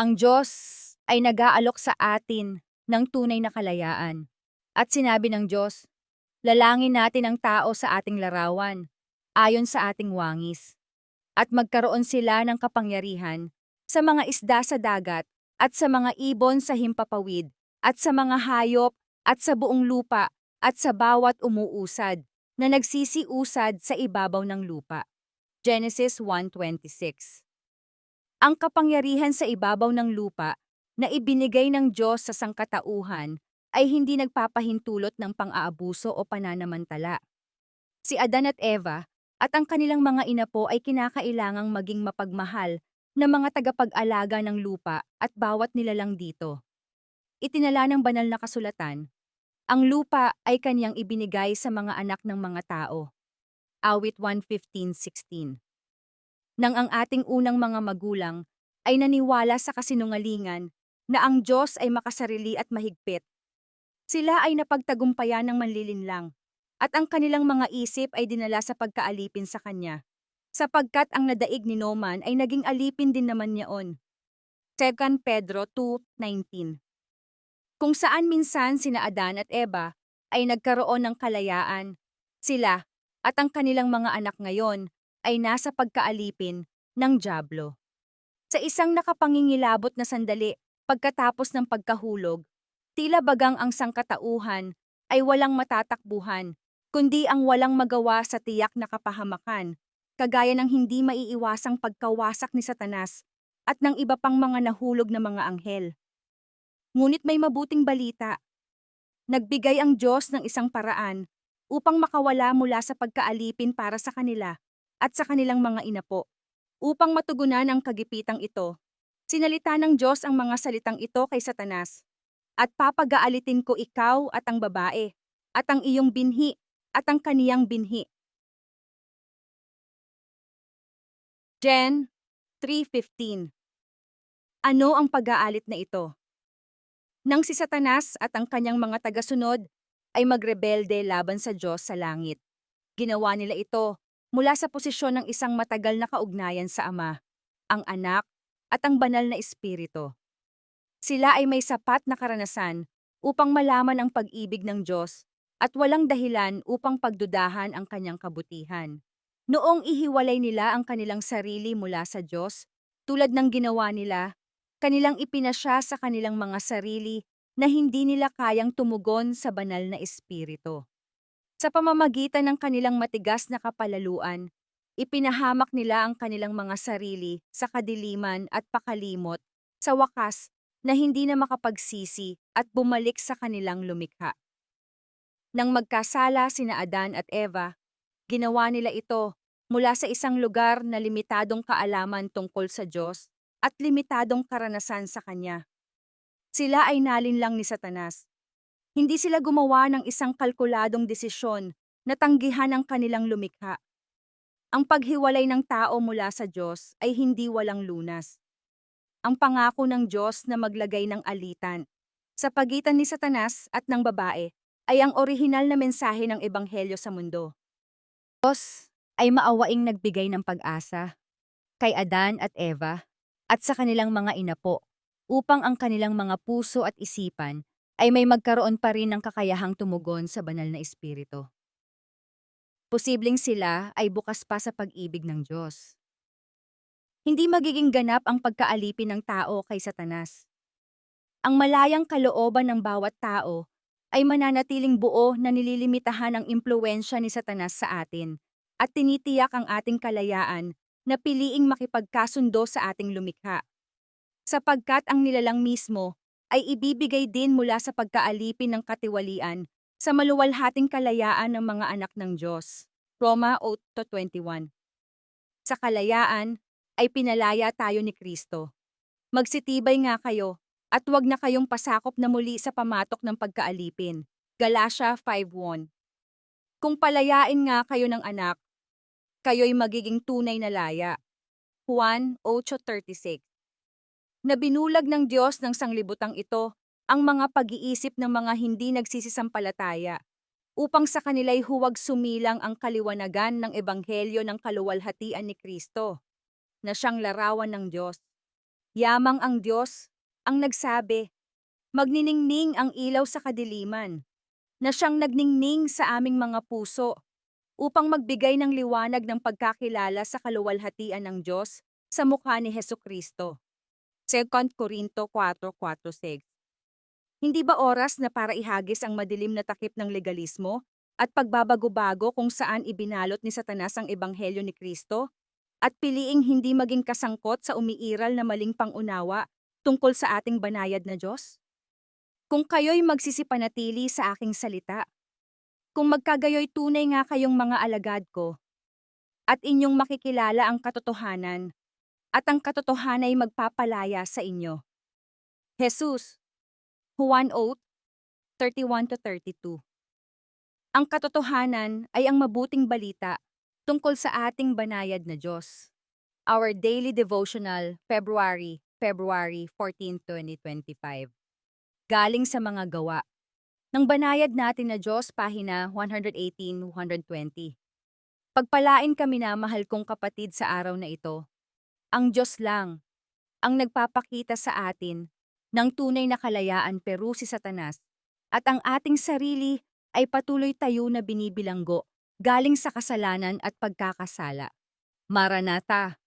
Ang Diyos ay nag-aalok sa atin ng tunay na kalayaan. At sinabi ng Diyos, lalangin natin ang tao sa ating larawan, ayon sa ating wangis. At magkaroon sila ng kapangyarihan sa mga isda sa dagat at sa mga ibon sa himpapawid at sa mga hayop at sa buong lupa at sa bawat umuusad na nagsisiusad sa ibabaw ng lupa. Genesis 1:26. Ang kapangyarihan sa ibabaw ng lupa na ibinigay ng Diyos sa sangkatauhan ay hindi nagpapahintulot ng pang-aabuso o pananamantala. Si Adan at Eva at ang kanilang mga inapo ay kinakailangang maging mapagmahal na mga tagapag-alaga ng lupa at bawat nilalang dito. Itinala ng banal na kasulatan, ang lupa ay kanyang ibinigay sa mga anak ng mga tao. Awit 1:15-16. Nang ang ating unang mga magulang ay naniwala sa kasinungalingan na ang Diyos ay makasarili at mahigpit, sila ay napagtagumpayan ng manlilinlang at ang kanilang mga isip ay dinala sa pagkaalipin sa Kanya, sapagkat ang nadaig ni Noman ay naging alipin din naman niyaon. 2 Pedro 2:19. Kung saan minsan sina Adan at Eva ay nagkaroon ng kalayaan, sila at ang kanilang mga anak ngayon ay nasa pagkaalipin ng dyablo. Sa isang nakapangingilabot na sandali pagkatapos ng pagkahulog, tila bagang ang sangkatauhan ay walang matatakbuhan, kundi ang walang magawa sa tiyak na kapahamakan, kagaya ng hindi maiiwasang pagkawasak ni Satanas at ng iba pang mga nahulog na mga anghel. Ngunit may mabuting balita. Nagbigay ang Diyos ng isang paraan upang makawala mula sa pagkaalipin para sa kanila at sa kanilang mga inapo. Upang matugunan ang kagipitang ito, sinalita ng Diyos ang mga salitang ito kay Satanas, at papag-aalitin ko ikaw at ang babae, at ang iyong binhi, at ang kaniyang binhi. Gen 3:15. Ano ang pag-aalit na ito? Nang si Satanas at ang kanyang mga tagasunod ay magrebelde laban sa Diyos sa langit. Ginawa nila ito mula sa posisyon ng isang matagal na kaugnayan sa Ama, ang Anak, at ang Banal na Espiritu. Sila ay may sapat na karanasan upang malaman ang pag-ibig ng Diyos at walang dahilan upang pagdudahan ang kanyang kabutihan. Noong ihiwalay nila ang kanilang sarili mula sa Diyos, tulad ng ginawa nila, kanilang ipinasya sa kanilang mga sarili na hindi nila kayang tumugon sa Banal na Espiritu. Sa pamamagitan ng kanilang matigas na kapalaluan, ipinahamak nila ang kanilang mga sarili sa kadiliman at pakalimot, sa wakas na hindi na makapagsisi at bumalik sa kanilang lumikha. Nang magkasala sina Adan at Eva, ginawa nila ito mula sa isang lugar na limitadong kaalaman tungkol sa Diyos at limitadong karanasan sa Kanya. Sila ay nalinlang ni Satanas. Hindi sila gumawa ng isang kalkuladong desisyon na tanggihan ang kanilang lumikha. Ang paghiwalay ng tao mula sa Diyos ay hindi walang lunas. Ang pangako ng Diyos na maglagay ng alitan sa pagitan ni Satanas at ng babae ay ang orihinal na mensahe ng Ebanghelyo sa mundo. Diyos ay maawaing nagbigay ng pag-asa kay Adan at Eva at sa kanilang mga inapo upang ang kanilang mga puso at isipan ay may magkaroon pa rin ng kakayahang tumugon sa Banal na Espiritu. Posibleng sila ay bukas pa sa pag-ibig ng Diyos. Hindi magiging ganap ang pagkaalipin ng tao kay Satanas. Ang malayang kalooban ng bawat tao ay mananatiling buo na nililimitahan ang impluwensya ni Satanas sa atin at tinitiyak ang ating kalayaan na piliing makipagkasundo sa ating lumikha. Sapagkat ang nilalang mismo ay ibibigay din mula sa pagkaalipin ng katiwalian sa maluwalhating kalayaan ng mga anak ng Diyos. Roma 8:21. Sa kalayaan ay pinalaya tayo ni Kristo. Magsitibay nga kayo at huwag na kayong pasakop na muli sa pamatok ng pagkaalipin. Galatia 5:1. Kung palayain nga kayo ng anak, kayo'y magiging tunay na laya. Juan 8:36. Na binulag ng Diyos ng sanglibutang ito ang mga pag-iisip ng mga hindi nagsisisampalataya upang sa kanila'y huwag sumilang ang kaliwanagan ng ebanghelyo ng kaluwalhatian ni Kristo, na siyang larawan ng Diyos. Yamang ang Diyos ang nagsabi, magniningning ang ilaw sa kadiliman, na siyang nagningning sa aming mga puso upang magbigay ng liwanag ng pagkakilala sa kaluwalhatian ng Diyos sa mukha ni Hesukristo. 2 Corinto 4:4-6. Hindi ba oras na para ihagis ang madilim na takip ng legalismo at pagbabago-bago kung saan ibinalot ni Satanas ang ebanghelyo ni Kristo at piliing hindi maging kasangkot sa umiiral na maling pangunawa tungkol sa ating banayad na Diyos? Kung kayo'y magsisipanatili sa aking salita, kung magkagayoy tunay nga kayong mga alagad ko, at inyong makikilala ang katotohanan, at ang katotohanan ay magpapalaya sa inyo. Jesus, Juan 8:31-32. Ang katotohanan ay ang mabuting balita tungkol sa ating banayad na Diyos. Our Daily Devotional, February 14, 2025. Galing sa mga gawa. Ng banayad natin na Diyos, pahina 118-120. Pagpalain kami na mahal kong kapatid sa araw na ito. Ang Diyos lang ang nagpapakita sa atin ng tunay na kalayaan pero si Satanas at ang ating sarili ay patuloy tayo na binibilanggo galing sa kasalanan at pagkakasala. Maranatha!